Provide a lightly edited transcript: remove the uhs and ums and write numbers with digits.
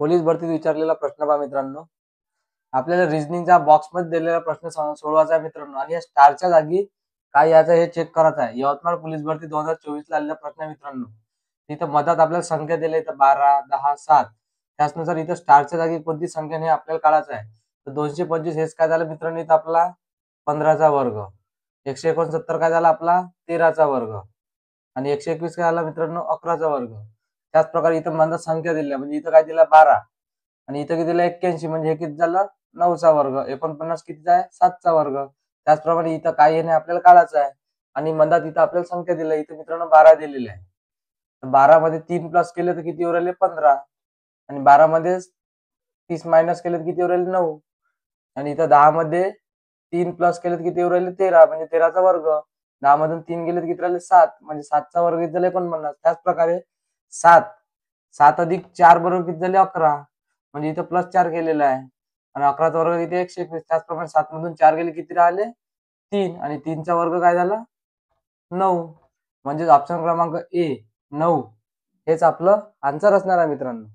Police भरतीत विचारलेला प्रश्न पहा मित्रांनो. आपल्याला रिझनिंगच्या बॉक्समध्ये दिलेला प्रश्न सोडवायचा आहे मित्रांनो आणि या स्टारच्या जागी काय याचं हे चेक करायचं आहे. यवतमाळ पोलीस भरती 2024 ला आलेला प्रश्न आहे मित्रांनो. इथं मधात आपल्याला संख्या दिली इथं 12, 10, 7. त्याचनुसार इथं स्टारच्या जागी कोणती संख्या हे आपल्याला काढायचं आहे. तर 225 हेच काय झालं मित्रांनो, इथं आपला 15चा वर्ग. 169 काय झाला आपला 13चा वर्ग आणि 121 काय झाला मित्रांनो 11चा वर्ग. त्याच प्रकारे इथं मधात संख्या दिल्या म्हणजे इथं काय दिला 12 आणि इथं किती दिलं 81 म्हणजे हे किती झालं 9चा वर्ग. 49 कितीचा आहे 7चा वर्ग. त्याचप्रमाणे इथं काय येणे आपल्याला काढायचं आहे आणि मधात इथं आपल्याला संख्या दिली इथं मित्रांनो 12 दिलेली आहे. तर 12 मध्ये 3 प्लस केले तर किती उरले 15 आणि 12 मध्ये 30 मायनस केले तर किती उरले 9 आणि इथं 10 मध्ये 3 प्लस केले तर किती उरले 13 म्हणजे 13चा वर्ग. 10 मधून 3 गेले तर किती राहिले 7 म्हणजे 7चा वर्ग किती झाले 49. त्याच प्रकारे 7 अधिक 4 बरोबर किती झाले 11 म्हणजे इथं प्लस 4 केलेला आहे आणि 11चा वर्ग किती 121. त्याचप्रमाणे 7 मधून 4 गेले किती राहिले 3 आणि 3चा वर्ग काय झाला 9 म्हणजे ऑप्शन क्रमांक ए 9 हेच आपलं आन्सर असणार आहे मित्रांनो.